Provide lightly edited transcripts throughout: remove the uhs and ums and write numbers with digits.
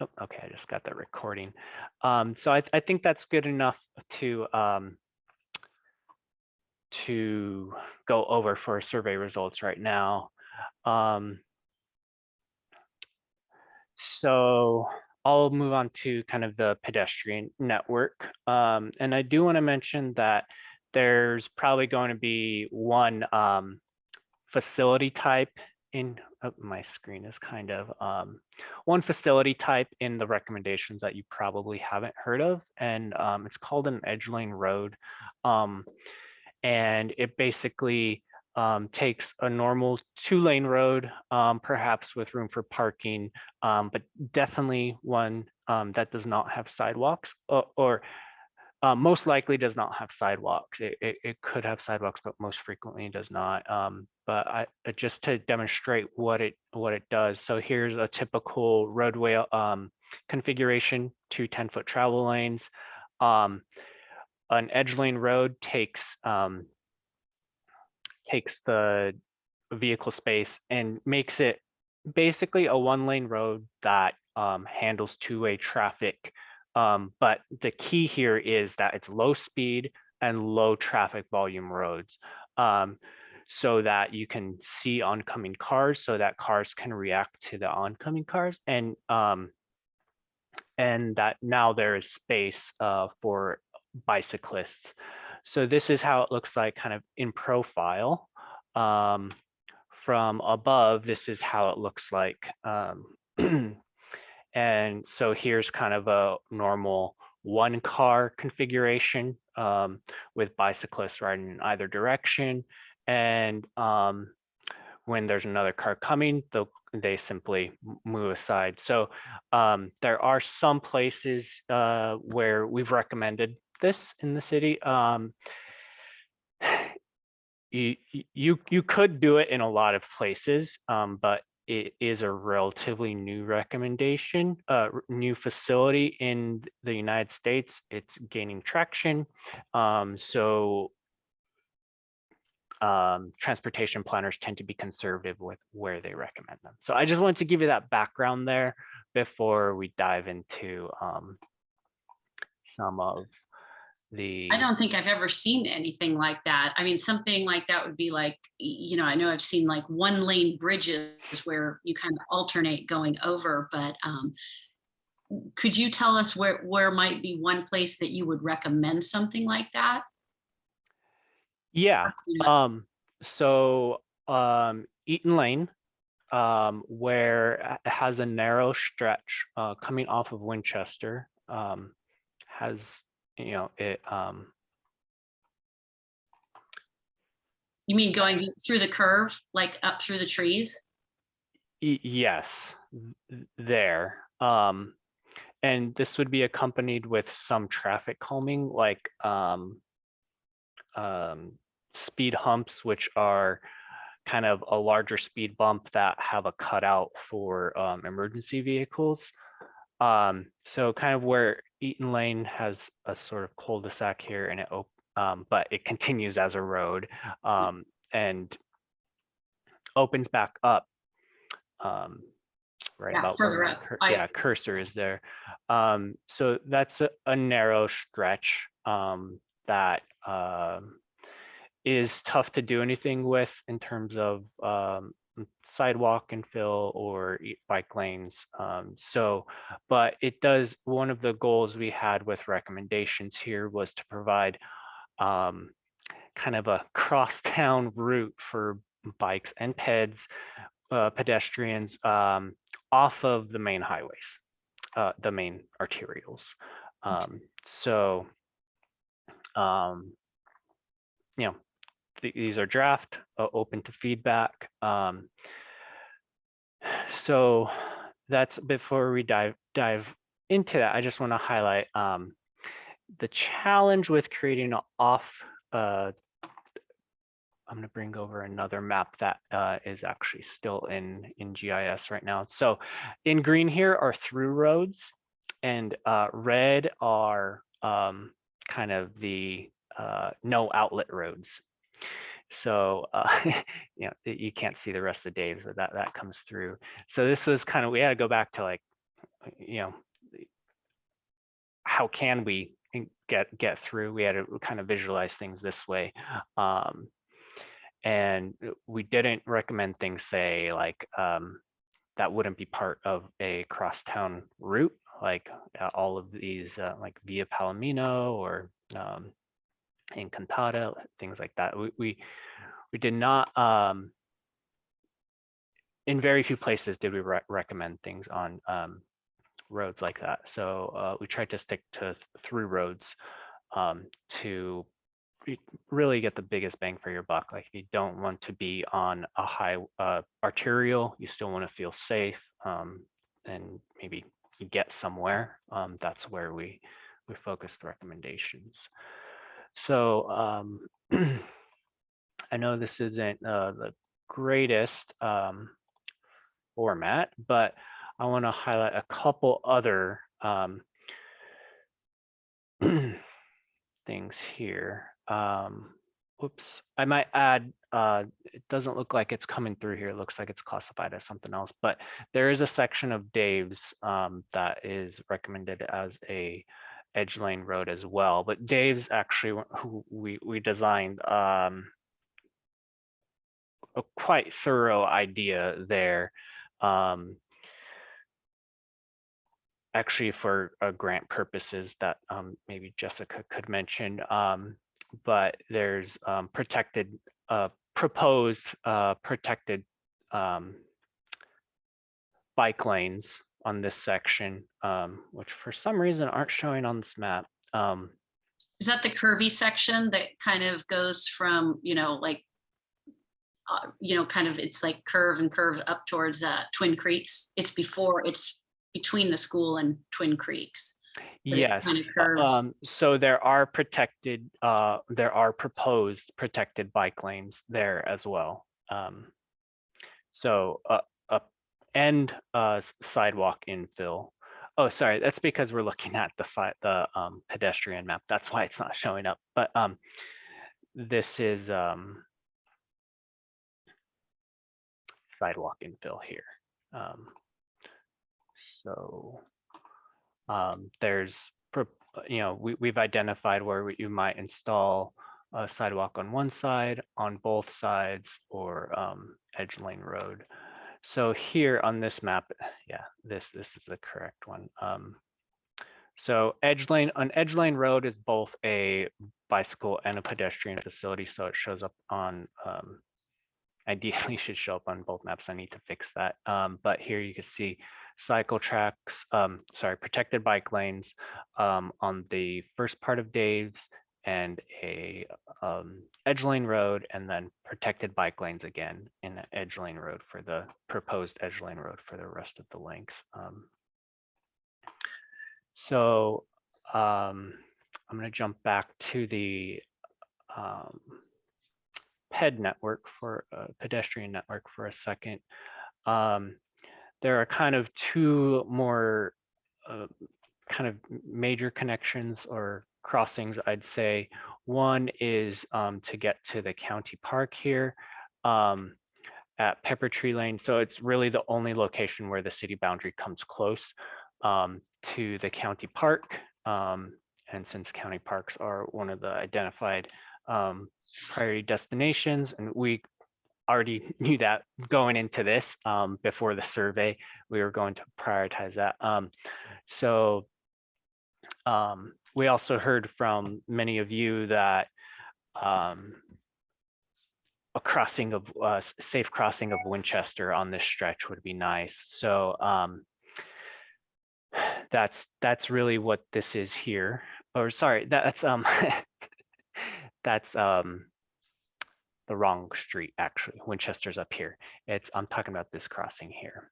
Oh, okay, I just got the recording. So I think that's good enough to go over for survey results right now. So I'll move on to kind of the pedestrian network. And I do want to mention that there's probably going to be one facility type in my screen is kind of one facility type in the recommendations that you probably haven't heard of, and it's called an edge lane road. And it basically takes a normal 2-lane road, perhaps with room for parking, but definitely one that does not have sidewalks, or most likely does not have sidewalks. It could have sidewalks, but most frequently it does not. But just to demonstrate what it does. So here's a typical roadway configuration: 2 10-foot travel lanes. An edge lane road takes the vehicle space and makes it basically a 1-lane road that handles 2-way traffic. But the key here is that it's low speed and low traffic volume roads, so that you can see oncoming cars, so that cars can react to the oncoming cars, and that now there is space for bicyclists. So this is how it looks like kind of in profile. From above, this is how it looks like. And so here's kind of a normal 1-car configuration with bicyclists riding in either direction. And when there's another car coming, they simply move aside. So there are some places where we've recommended this in the city. You could do it in a lot of places, but it is a relatively new recommendation, new facility in the United States. It's gaining traction. So transportation planners tend to be conservative with where they recommend them. So I just wanted to give you that background there before we dive into some of the. I don't think I've ever seen anything like that. I mean, something like that would be like, I know I've seen like 1-lane bridges where you kind of alternate going over, but could you tell us where might be one place that you would recommend something like that? Yeah. You know, So Eaton Lane, where it has a narrow stretch coming off of Winchester, has it. you mean going through the curve, like up through the trees? Yes, there. And this would be accompanied with some traffic calming, like speed humps, which are kind of a larger speed bump that have a cutout for emergency vehicles. So kind of where Eaton Lane has a sort of cul-de-sac here, and but it continues as a road and opens back up right Yeah, about where further my up. I cursor is there. So that's a narrow stretch that is tough to do anything with in terms of sidewalk and fill or bike lanes. But it does, one of the goals we had with recommendations here was to provide kind of a crosstown route for bikes and pedestrians off of the main highways, the main arterials. So, these are draft, open to feedback. So that's, before we dive into that, I just want to highlight the challenge with creating an off. I'm going to bring over another map that is actually still in GIS right now. So in green here are through roads, and red are kind of the no outlet roads. So you can't see the rest of Dave's, but that comes through. So this was kind of, we had to go back to like you know, how can we get through? We had to kind of visualize things this way. And we didn't recommend things, say, like that wouldn't be part of a crosstown route, like all of these, like via Palomino or Encantada, things like that. We did not, in very few places did we recommend things on roads like that. So we tried to stick to through roads to really get the biggest bang for your buck. Like if you don't want to be on a high arterial, you still want to feel safe, and maybe you get somewhere. That's where we focused recommendations. So I know this isn't the greatest format, but I want to highlight a couple other things here. Whoops, I might add, it doesn't look like it's coming through here. It looks like it's classified as something else, but there is a section of Dave's that is recommended as a edge lane road as well. But Dave's actually who we designed a quite thorough idea there. Actually for grant purposes that maybe Jessica could mention, but there's protected, proposed protected bike lanes on this section, which for some reason aren't showing on this map. Is that the curvy section that kind of goes from, like, kind of, it's like curve and curve up towards Twin Creeks? It's between the school and Twin Creeks. Yes. Kind of curves. So there are proposed protected bike lanes there as well. So and sidewalk infill. Oh, sorry, that's because we're looking at the pedestrian map. That's why it's not showing up. But this is sidewalk infill here. So there's, we've identified where you might install a sidewalk on one side, on both sides, or edge lane road. So here on this map, yeah, this is the correct one. So an edge lane road is both a bicycle and a pedestrian facility. So it shows up on, ideally should show up on both maps. I need to fix that. But here you can see cycle tracks, protected bike lanes on the first part of Dave's, and a edge lane road, and then protected bike lanes again in the edge lane road for the proposed edge lane road for the rest of the length. So I'm going to jump back to the PED network for pedestrian network for a second. There are kind of two more kind of major connections or crossings, I'd say. One is to get to the county park here at Pepper Tree Lane. So it's really the only location where the city boundary comes close to the county park. And since county parks are one of the identified priority destinations, and we already knew that going into this before the survey, we were going to prioritize that. So we also heard from many of you that a crossing of safe crossing of Winchester on this stretch would be nice. So that's really what this is here. Or sorry, that's that's the wrong street, actually. Winchester's up here. I'm talking about this crossing here.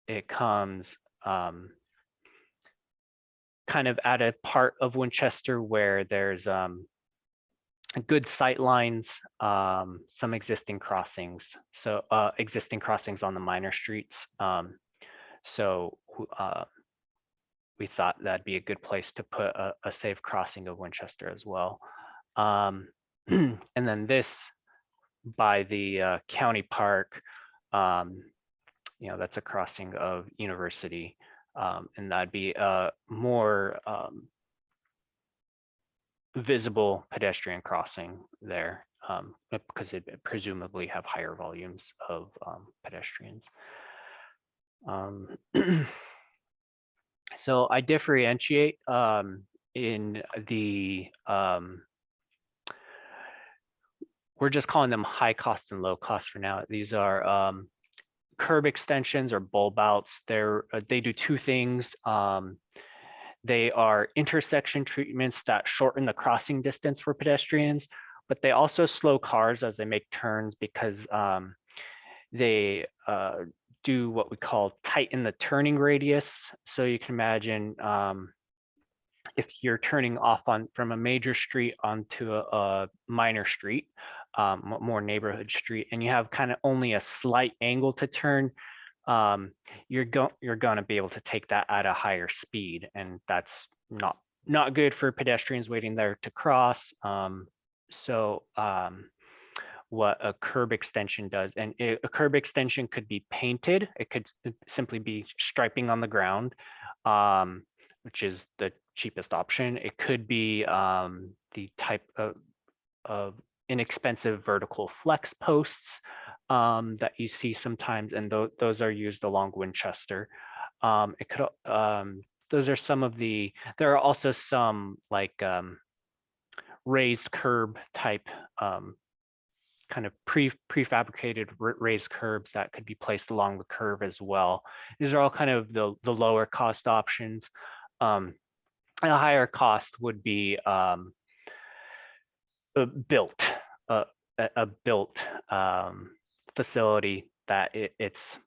It comes kind of at a part of Winchester where there's good sight lines, some existing crossings. So existing crossings on the minor streets. So we thought that'd be a good place to put a safe crossing of Winchester as well. And then this by the county park that's a crossing of University, and that'd be a more visible pedestrian crossing there, because it presumably have higher volumes of pedestrians. So I differentiate in the we're just calling them high cost and low cost for now. These are curb extensions or bulb outs. They do two things. They are intersection treatments that shorten the crossing distance for pedestrians, but they also slow cars as they make turns because they do what we call tighten the turning radius. So you can imagine if you're turning off from a major street onto a minor street, more neighborhood street, and you have kind of only a slight angle to turn, you're going to be able to take that at a higher speed, and that's not good for pedestrians waiting there to cross. What a curb extension does, and a curb extension could be painted. It could simply be striping on the ground, which is the cheapest option. It could be the type of inexpensive vertical flex posts that you see sometimes, and those are used along Winchester. It could those are some of the. There are also some like raised curb type kind of prefabricated raised curbs that could be placed along the curve as well. These are all kind of the lower cost options. And a higher cost would be built a built facility that it's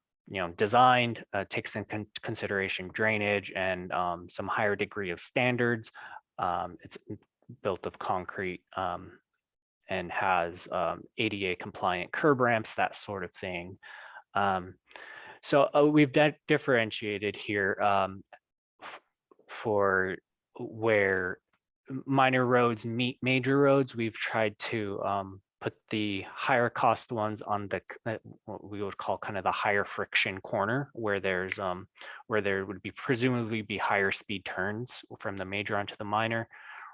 designed, takes in consideration drainage and some higher degree of standards. It's built of concrete and has ADA compliant curb ramps, that sort of thing. So we've differentiated here for where minor roads meet major roads. We've tried to put the higher cost ones on what we would call kind of the higher friction corner, where there would be presumably be higher speed turns from the major onto the minor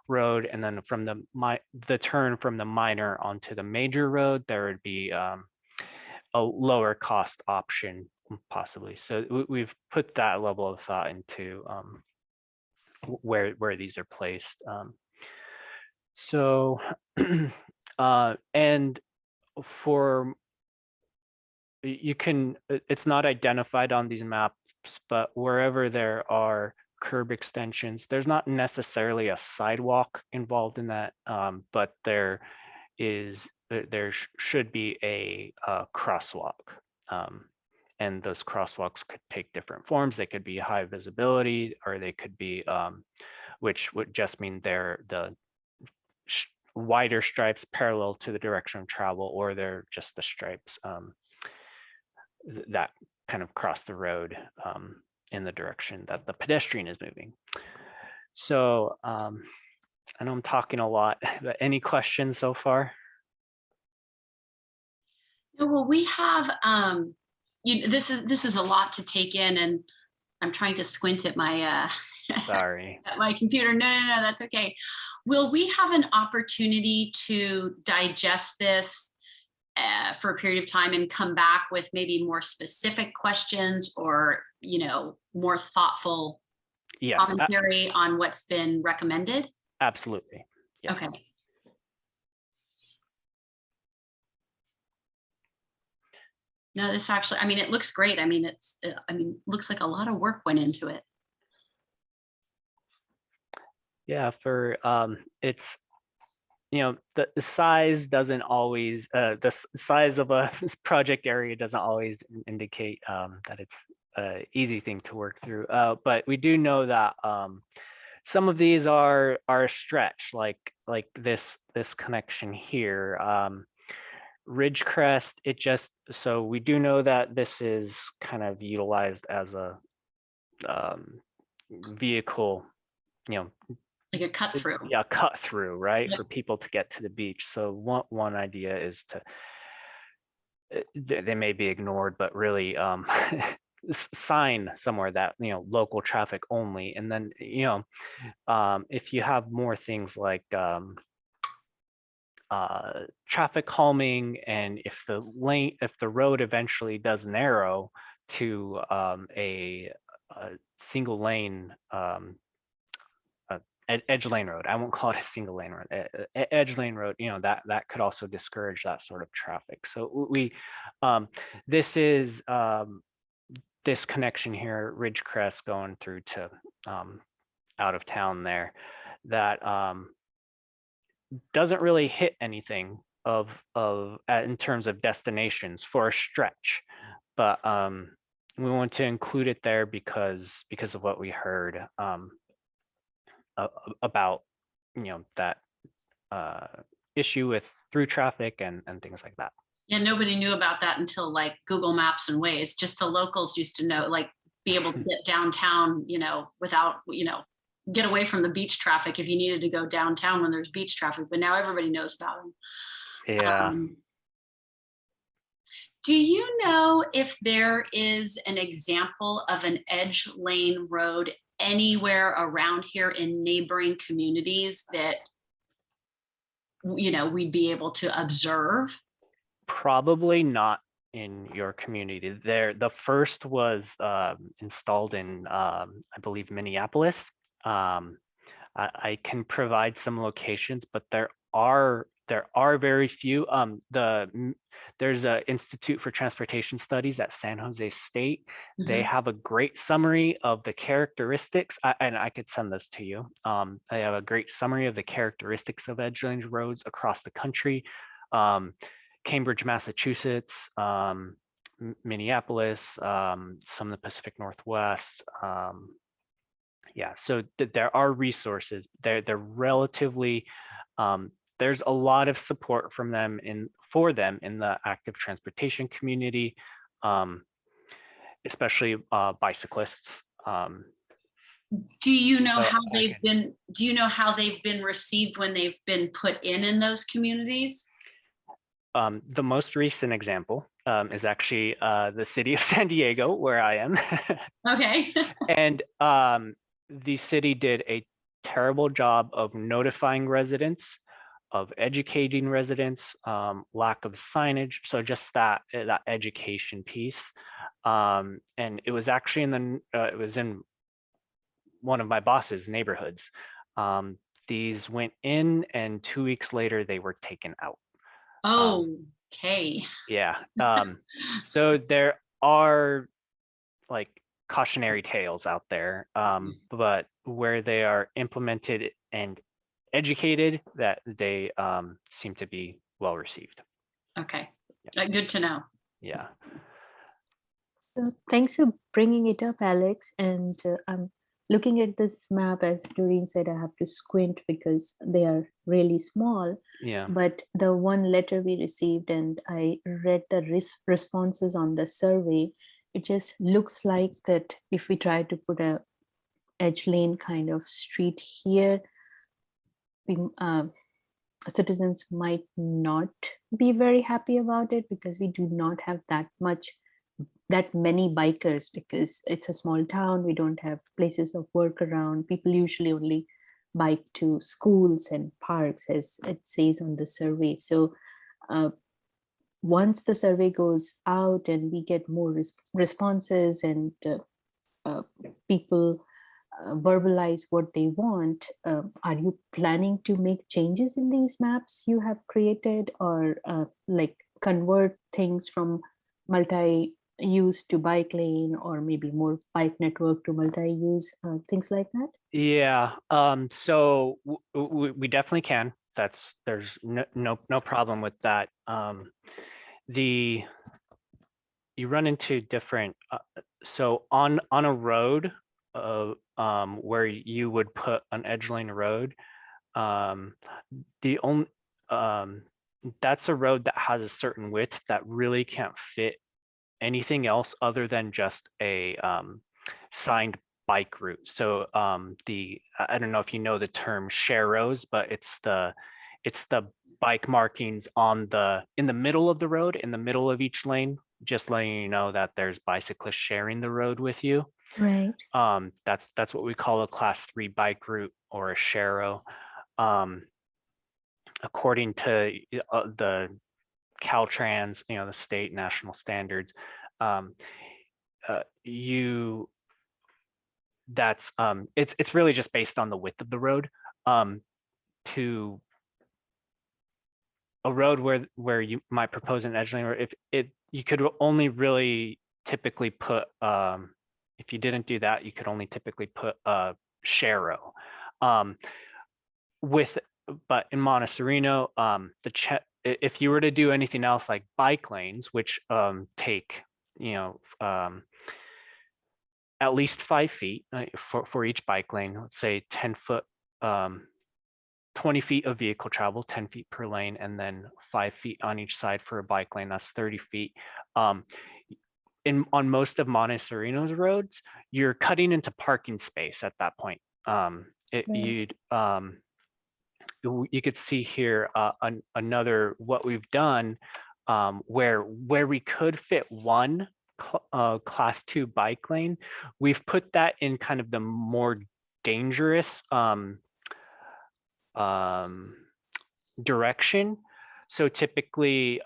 road, and then from the turn from the minor onto the major road, there would be a lower cost option possibly. So we've put that level of thought into where these are placed. And for it's not identified on these maps, but wherever there are curb extensions, there's not necessarily a sidewalk involved in that, but there should be a crosswalk. And those crosswalks could take different forms. They could be high visibility, or they could be, which would just mean they're the wider stripes parallel to the direction of travel, or they're just the stripes that kind of cross the road in the direction that the pedestrian is moving. So I know I'm talking a lot, but any questions so far? No, well, we have this is a lot to take in, and I'm trying to squint at my Sorry. at my computer. No, that's okay. Will we have an opportunity to digest this for a period of time and come back with maybe more specific questions, or more thoughtful commentary on what's been recommended? Absolutely. Yeah. Okay. No, this actually, I mean, it looks great. I mean, looks like a lot of work went into it. Yeah, for it's the size doesn't always the size of a project area doesn't always indicate that it's an easy thing to work through. But we do know that some of these are a stretch, like this connection here. Ridgecrest, so we do know that this is kind of utilized as a vehicle, like a cut through. Yeah, cut through, right? Yep. For people to get to the beach. So one idea is to they may be ignored, but really sign somewhere that, local traffic only. And then, if you have more things like traffic calming, and if the road eventually does narrow to a single lane, edge lane road. I won't call it a single lane road. Edge lane road, that could also discourage that sort of traffic. So this is this connection here, Ridgecrest going through to out of town there, that doesn't really hit anything in terms of destinations for a stretch, but we want to include it there because of what we heard about that issue with through traffic and things like that. Yeah, nobody knew about that until like Google Maps and Waze. Just the locals used to know, like be able to get downtown, without, get away from the beach traffic if you needed to go downtown when there's beach traffic, but now everybody knows about them. Yeah. Do you know if there is an example of an edge lane road anywhere around here in neighboring communities that, we'd be able to observe? Probably not in your community. The first was installed in, I believe, Minneapolis. I can provide some locations, but there are very few. There's an Institute for Transportation Studies at San Jose State. They have a great summary of the characteristics, and I could send this to you. They have a great summary of the characteristics of edge lane roads across the country. Cambridge, Massachusetts, Minneapolis, some of the Pacific Northwest. Yeah, so there are resources. They're relatively, there's a lot of support from them for them in the active transportation community, especially bicyclists. Do you know So how they've been? Do you know how they've been received when they've been put in those communities? The most recent example is actually the city of San Diego, where I am. Okay. And the city did a terrible job of notifying residents, of educating residents, lack of signage. So just that education piece. And it was actually it was in one of my boss's neighborhoods. These went in, and 2 weeks later they were taken out. Okay. Yeah. So there are like cautionary tales out there, but where they are implemented and educated, that they seem to be well received. Okay. Good to know. Yeah. So thanks for bringing it up, Alex. And I'm looking at this map, as Doreen said, I have to squint because they are really small. Yeah. But the one letter we received, and I read the responses on the survey, it just looks like that if we try to put a edge lane kind of street here, citizens might not be very happy about it because we do not have that many bikers, because it's a small town. We don't have places of work around. People usually only bike to schools and parks, as it says on the survey. So once the survey goes out and we get more responses, and people verbalize what they want, are you planning to make changes in these maps you have created, or like convert things from multi-use to bike lane, or maybe more bike network to multi-use, things like that? Yeah. So we definitely can. There's no problem with that. You run into different, so on a road where you would put an edge lane road, the only that's a road that has a certain width that really can't fit anything else other than just a signed bike route. So I don't know if you know the term sharrows, but it's the bike markings in the middle of the road, in the middle of each lane, just letting you know that there's bicyclists sharing the road with you. Right. That's what we call a class 3 bike route or a sharo. According to the Caltrans, the state national standards, it's really just based on the width of the road. To a road where you might propose an edge lane, or you could only really typically put, if you didn't do that, you could only typically put a sharo. But in Monte Sereno, if you were to do anything else like bike lanes, which take at least 5 feet for each bike lane, let's say 10 foot, 20 feet of vehicle travel, 10 feet per lane, and then 5 feet on each side for a bike lane, that's 30 feet. On most of Monte Sereno's roads, you're cutting into parking space at that point. You could see here another what we've done, where we could fit one class 2 bike lane, we've put that in kind of the more dangerous direction. So typically,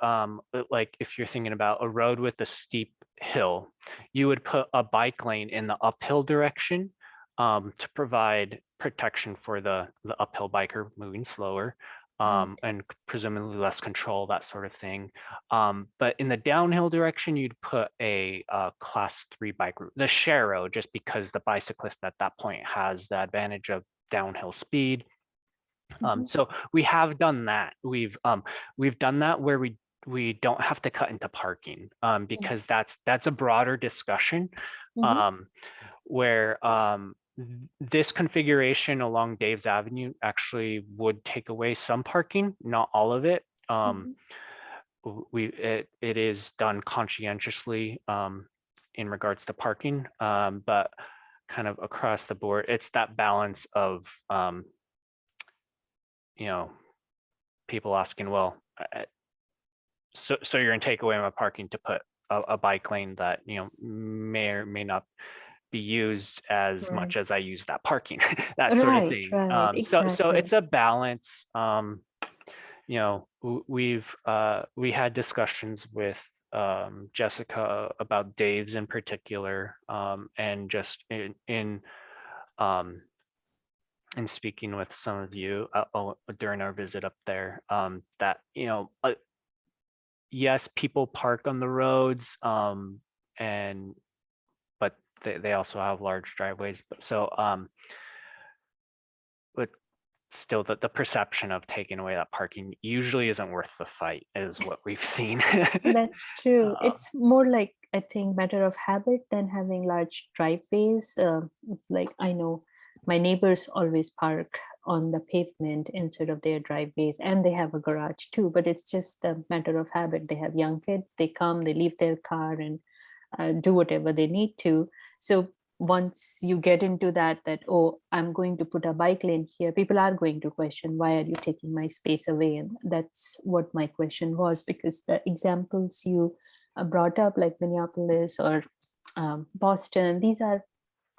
like if you're thinking about a road with a steep hill, you would put a bike lane in the uphill direction to provide protection for the uphill biker moving slower, and presumably less control, that sort of thing. But in the downhill direction, you'd put a class 3 bike route, the sharo, just because the bicyclist at that point has the advantage of downhill speed. So we have done that. We've done that where we don't have to cut into parking, because that's a broader discussion, where this configuration along Dave's Avenue actually would take away some parking, not all of it. It is done conscientiously in regards to parking, but kind of across the board, it's that balance of people asking, well, so you're gonna take away my parking to put a bike lane that may or may not be used as much as I use that parking, that sort of thing. So it's a balance. We had discussions with Jessica about Dave's in particular, and just in speaking with some of you during our visit up there, that yes, people park on the roads, but they also have large driveways. But still, the perception of taking away that parking usually isn't worth the fight, is what we've seen. That's true. It's more like, I think, matter of habit than having large driveways. Like, I know my neighbors always park on the pavement instead of their driveways, and they have a garage too, but it's just a matter of habit. They have young kids, they come, they leave their car and do whatever they need to. So once you get into that, oh, I'm going to put a bike lane here, people are going to question, why are you taking my space away? And that's what my question was, because the examples you brought up, like Minneapolis or Boston, these are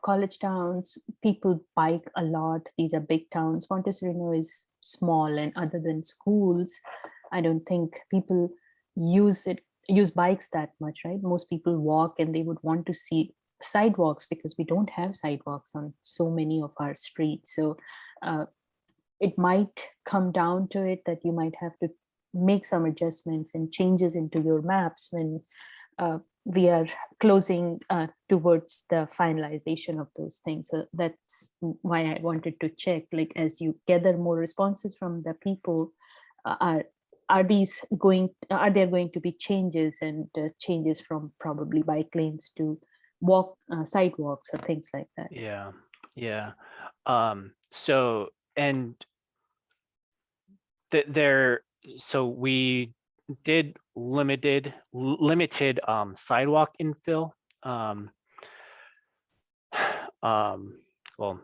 college towns, people bike a lot. These are big towns. Monte Sereno is small, and other than schools, I don't think people use bikes that much, right? Most people walk, and they would want to see sidewalks because we don't have sidewalks on so many of our streets. So it might come down to it that you might have to make some adjustments and changes into your maps when we are closing towards the finalization of those things. So that's why I wanted to check, like, as you gather more responses from the people, are there going to be changes, and changes from probably bike lanes to sidewalks or things like that? Yeah. So, and so we did limited sidewalk infill. Well,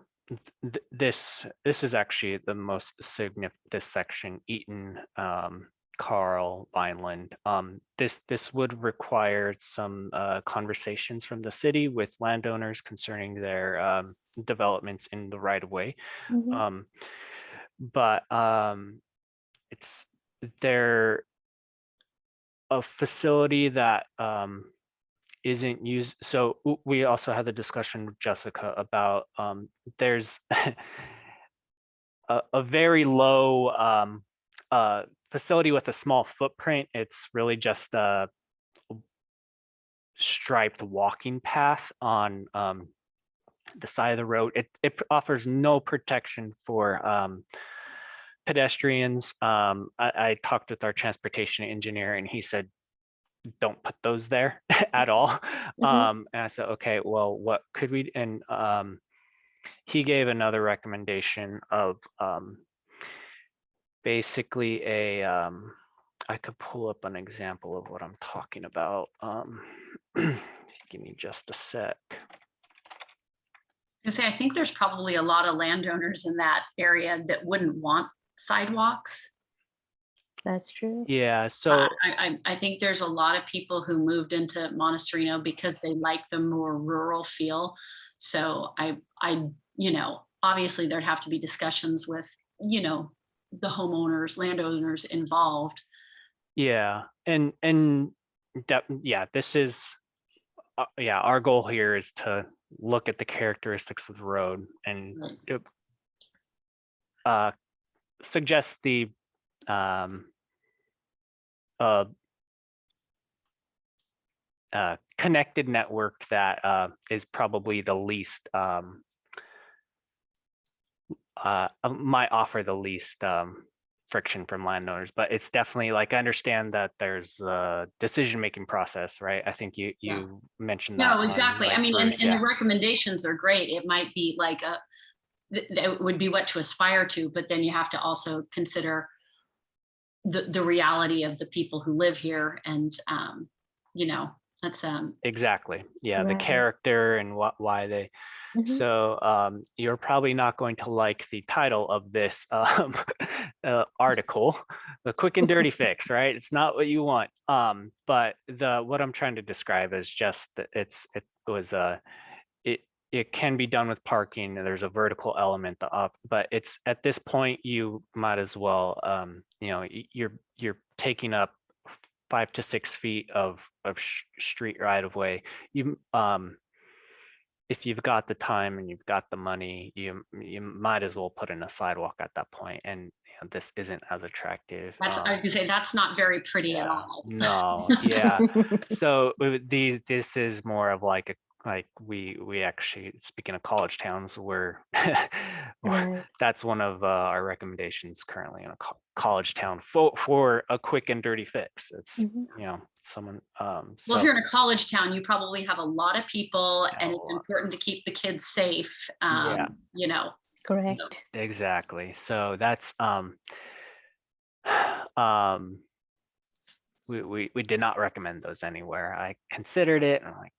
this is actually the most significant, this section, Eaton, Carl, Vineland. This would require some conversations from the city with landowners concerning their developments in the right of way. Mhm. But it's they're a facility that isn't used. So we also had the discussion with Jessica about there's a very low facility with a small footprint. It's really just a striped walking path on the side of the road. It offers no protection for pedestrians. I talked with our transportation engineer and he said, don't put those there at all. And I said, okay, well, what could we, and he gave another recommendation of basically I could pull up an example of what I'm talking about. Give me just a sec. I say, I think there's probably a lot of landowners in that area that wouldn't want sidewalks. That's true. Yeah, so I think there's a lot of people who moved into Monte Sereno because they like the more rural feel. So I, you know, obviously there'd have to be discussions with, you know, the homeowners, landowners involved. yeah, and yeah, this is yeah, our goal here is to look at the characteristics of the road and suggest the connected network that is probably the least might offer the least friction from landowners, but it's definitely, like, I understand that there's a decision-making process, right? I think you mentioned that. No, exactly. Like I mean, Bruce, and yeah. the recommendations are great. It might be like that would be what to aspire to, but then you have to also consider the reality of the people who live here. And, you know, that's Exactly. Yeah, the Right. character and why they. So you're probably not going to like the title of this article, the quick and dirty fix, right? It's not what you want. But what I'm trying to describe is just that it can be done with parking. And there's a vertical element up, but it's at this point you might as well, you know, you're taking up 5 to 6 feet of street right of way. You if you've got the time and you've got the money, you might as well put in a sidewalk at that point. And you know, this isn't as attractive. I was gonna say, that's not very pretty yeah, at all. No, yeah. So this is more of like we actually, speaking of college towns, Right. that's one of our recommendations currently in a college town for a quick and dirty fix. It's you know, someone Well, if you're in a college town, you probably have a lot of people and it's lot. important to keep the kids safe. Yeah. You know. Correct. So. Exactly. So that's we did not recommend those anywhere. I considered it and I'm like,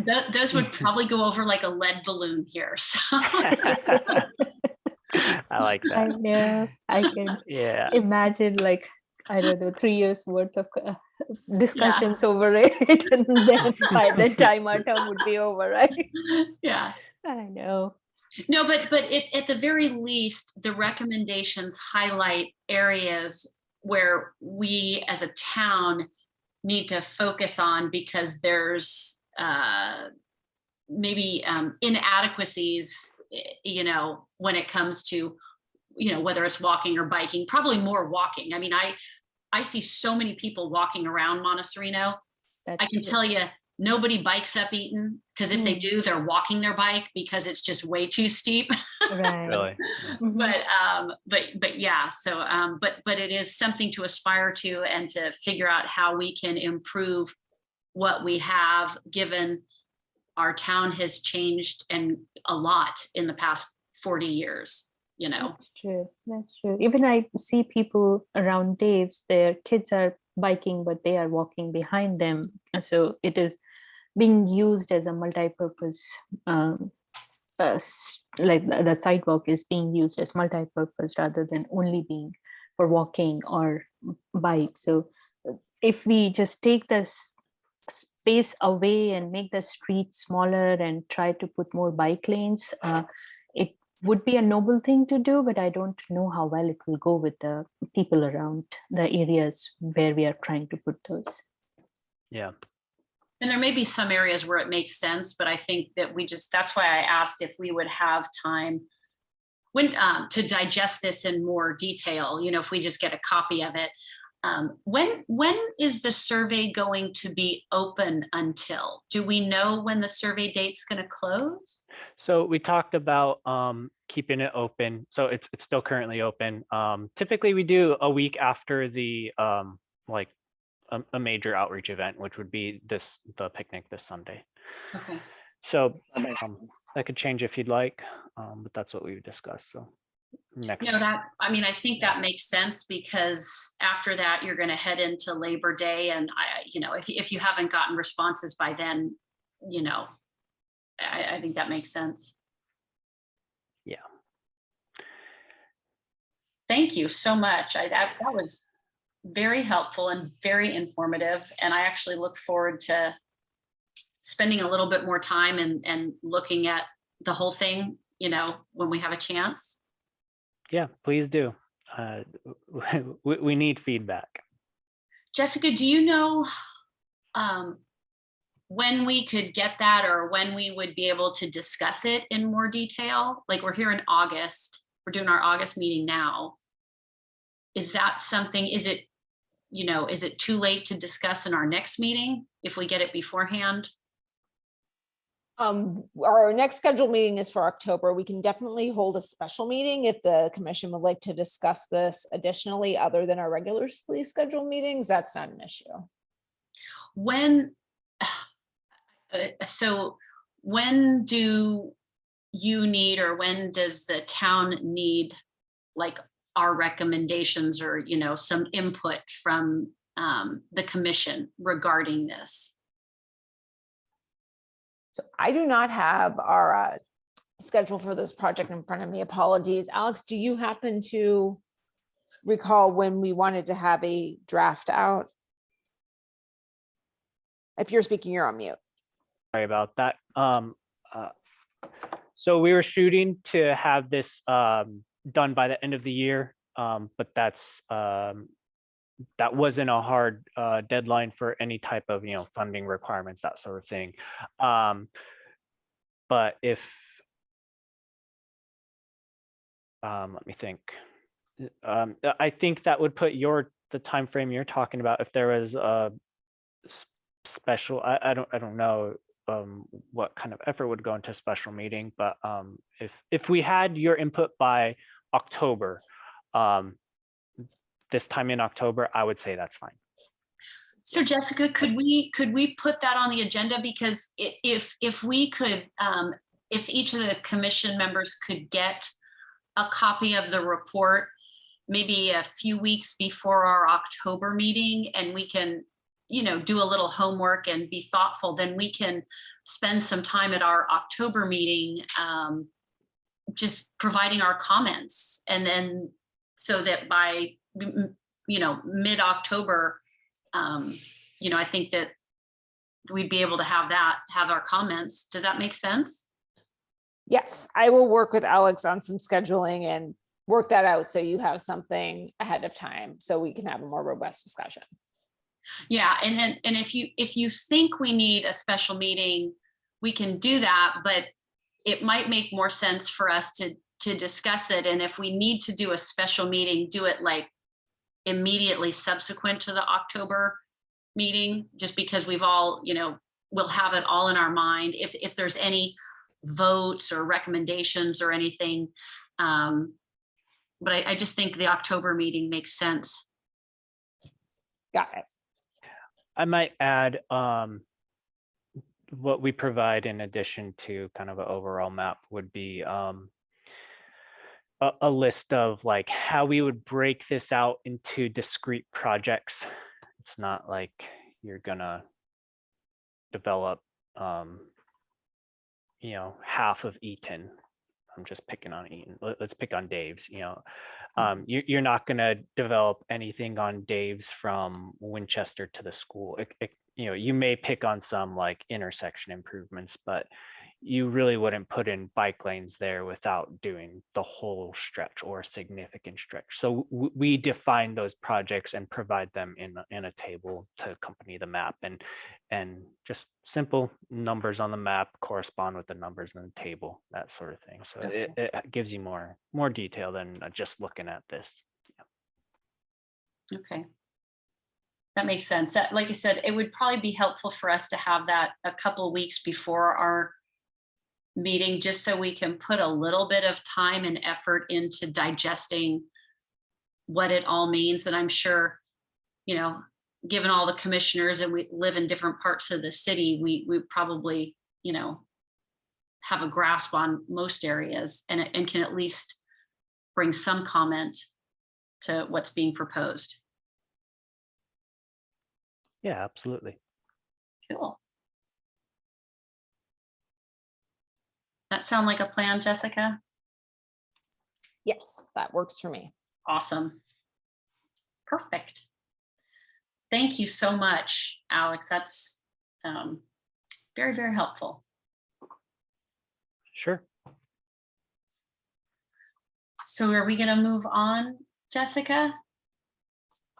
nah. Those would probably go over like a lead balloon here. So I like that. I know. I can imagine, like, I don't know, 3 years worth of discussions over it, and then by the time our term would be over, right? Yeah. I know. No, but at the very least, the recommendations highlight areas where we as a town need to focus on, because there's maybe inadequacies, you know, when it comes to, you know, whether it's walking or biking, probably more walking. I mean, I see so many people walking around Monte Sereno. I can tell you, nobody bikes up Eaton, because if they do, they're walking their bike because it's just way too steep. Right. Really? But yeah, so but it is something to aspire to and to figure out how we can improve what we have, given our town has changed and a lot in the past 40 years, you know. That's true. That's true. Even I see people around Dave's, their kids are biking, but they are walking behind them. So it is being used as a multi-purpose like the sidewalk is being used as multi-purpose rather than only being for walking or bike. So if we just take this space away and make the street smaller and try to put more bike lanes, it would be a noble thing to do, but I don't know how well it will go with the people around the areas where we are trying to put those. Yeah. And there may be some areas where it makes sense, but I think that that's why I asked if we would have time when to digest this in more detail, if we just get a copy of it. When is the survey going to be open until? Do we know when the survey date's going to close? So we talked about keeping it open. So it's still currently open. Typically we do a week after the like a major outreach event, which would be the picnic this Sunday. Okay. So that could change if you'd like, but that's what we've discussed. So next. I think that makes sense, because after that you're going to head into Labor Day, and if you haven't gotten responses by then, I think that makes sense. Yeah. Thank you so much. That was very helpful and very informative, and I actually look forward to spending a little bit more time and looking at the whole thing, when we have a chance. Yeah, please do. We need feedback. Jessica, do you know when we could get that, or when we would be able to discuss it in more detail? Like, we're here in August, we're doing our August meeting now. Is that something, is it too late to discuss in our next meeting if we get it beforehand? Our next scheduled meeting is for October. We can definitely hold a special meeting if the commission would like to discuss this additionally, other than our regularly scheduled meetings. That's not an issue. So when do you need, or when does the town need, like, our recommendations or, some input from the commission regarding this? So I do not have our schedule for this project in front of me. Apologies. Alex, do you happen to recall when we wanted to have a draft out? If you're speaking, you're on mute. Sorry about that. So we were shooting to have this done by the end of the year, but that wasn't a hard deadline for any type of funding requirements, that sort of thing. But if let me think. I think that would put the time frame you're talking about, if there was a special, I don't know what kind of effort would go into a special meeting, but if we had your input by October, this time in October, I would say that's fine. So Jessica, could we put that on the agenda? Because if we could, if each of the commission members could get a copy of the report maybe a few weeks before our October meeting, and we can, do a little homework and be thoughtful, then we can spend some time at our October meeting just providing our comments. And then so that by mid-October, I think that we'd be able to have our comments. Does that make sense? Yes, I will work with Alex on some scheduling and work that out so you have something ahead of time so we can have a more robust discussion. Yeah, and if you think we need a special meeting, we can do that, but it might make more sense for us to discuss it. And if we need to do a special meeting, do it like immediately subsequent to the October meeting, just because we've all, we'll have it all in our mind. If there's any votes or recommendations or anything. But I just think the October meeting makes sense. Got it. I might add what we provide in addition to kind of an overall map would be a list of like how we would break this out into discrete projects. It's not like you're gonna develop you know, half of Eaton. I'm just picking on Eaton. Let's pick on Dave's, you know. You're not going to develop anything on Dave's from Winchester to the school. You know, you may pick on some like intersection improvements, but you really wouldn't put in bike lanes there without doing the whole stretch or significant stretch. So we define those projects and provide them in a table to accompany the map, and just simple numbers on the map correspond with the numbers in the table, that sort of thing. So Okay. it gives you more detail than just looking at this. Okay. That makes sense. Like you said, it would probably be helpful for us to have that a couple of weeks before our meeting, just so we can put a little bit of time and effort into digesting what it all means. And I'm sure, you know, given all the commissioners and we live in different parts of the city, we probably, you know, have a grasp on most areas and can at least bring some comment to what's being proposed. Yeah, absolutely. Cool. That sound like a plan, Jessica? Yes, that works for me. Awesome. Perfect. Thank you so much, Alex. That's very, very helpful. Sure. So are we going to move on, Jessica?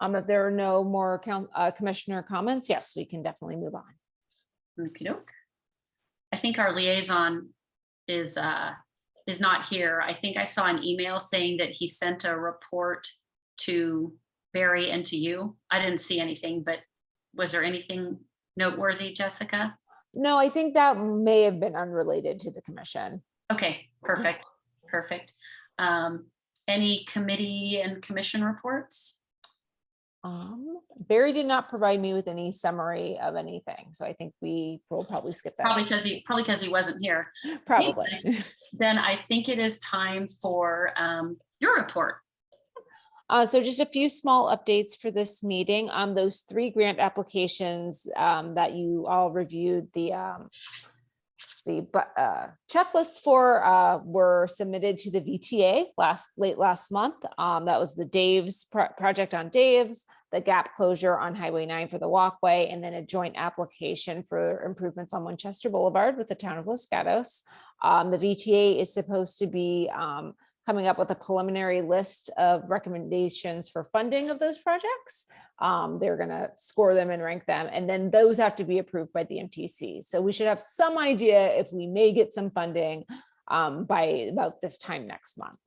If there are no more commissioner comments, yes, we can definitely move on. Okey-doke. I think our liaison is not here. I think I saw an email saying that he sent a report to Barry and to you. I didn't see anything, but was there anything noteworthy, Jessica? No, I think that may have been unrelated to the commission. Okay, perfect, perfect. Any committee and commission reports? Barry did not provide me with any summary of anything, so I think we will probably skip that. Probably because he wasn't here. Probably. Then I think it is time for your report. So just a few small updates for this meeting. Those 3 grant applications that you all reviewed the checklists for were submitted to the VTA late last month. That was the Dave's project on Dave's, the gap closure on Highway 9 for the walkway, and then a joint application for improvements on Winchester Boulevard with the town of Los Gatos. The VTA is supposed to be coming up with a preliminary list of recommendations for funding of those projects. They're going to score them and rank them, and then those have to be approved by the MTC. So we should have some idea if we may get some funding by about this time next month.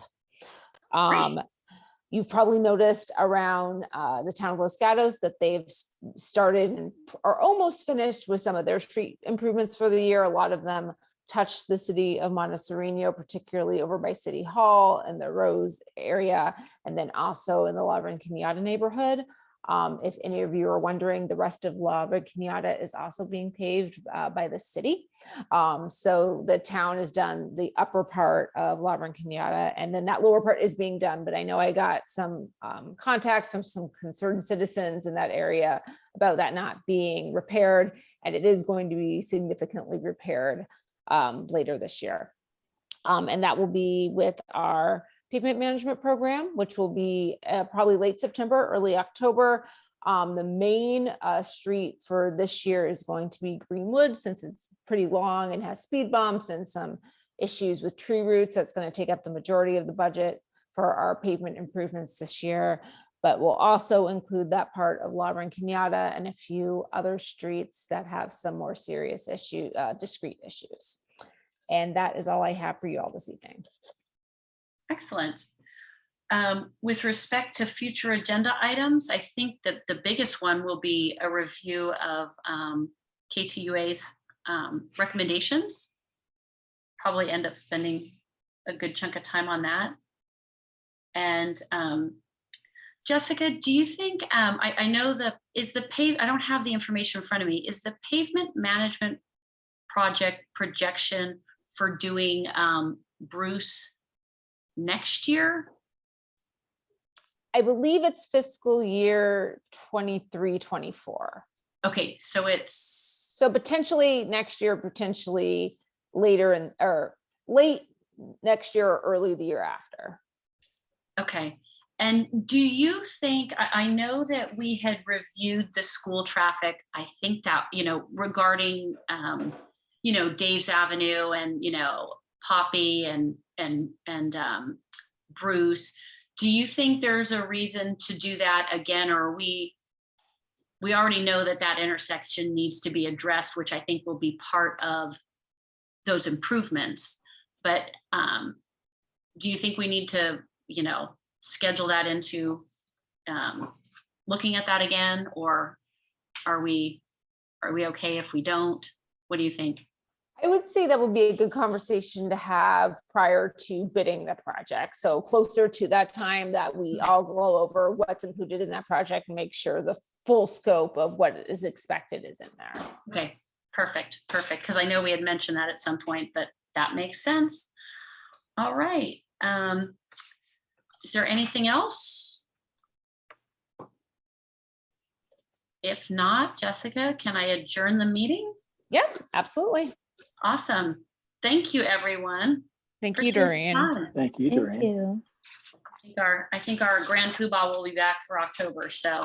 You've probably noticed around the town of Los Gatos that they've started and are almost finished with some of their street improvements for the year. A lot of them touch the city of Monte Sereno, particularly over by City Hall and the Rose area, and then also in the La Rinconada neighborhood. If any of you are wondering, the rest of La Rinconada is also being paved by the city. So the town has done the upper part of La Rinconada, and then that lower part is being done. But I know I got some contacts from some concerned citizens in that area about that not being repaired, and it is going to be significantly repaired later this year. And that will be with our pavement management program, which will be probably late September, early October. The main street for this year is going to be Greenwood, since it's pretty long and has speed bumps and some issues with tree roots. That's going to take up the majority of the budget for our pavement improvements this year. But we'll also include that part of La Rinconada and a few other streets that have some more serious issue, discrete issues. And that is all I have for you all this evening. Excellent. With respect to future agenda items, I think that the biggest one will be a review of KTUA's recommendations. Probably end up spending a good chunk of time on that. And Jessica, do you think, I know I don't have the information in front of me, is the pavement management project projection for doing Bruce next year? I believe it's fiscal year 23-24. Okay, so it's so potentially next year, potentially later in, or late next year or early the year after. Okay. And do you think, I know that we had reviewed the school traffic, I think that, regarding, Dave's Avenue and, Poppy and Bruce. Do you think there's a reason to do that again, or we already know that intersection needs to be addressed, which I think will be part of those improvements. But do you think we need to, schedule that into looking at that again, or are we okay if we don't? What do you think? I would say that would be a good conversation to have prior to bidding the project. So closer to that time that we all go over what's included in that project and make sure the full scope of what is expected is in there. Okay, perfect. Because I know we had mentioned that at some point, but that makes sense. All right. Is there anything else? If not, Jessica, can I adjourn the meeting? Yeah, absolutely. Awesome. Thank you, everyone. Thank you, Appreciate your Doreen. time. Thank you, Thank Doreen. you. I think our grand poobah will be back for October. So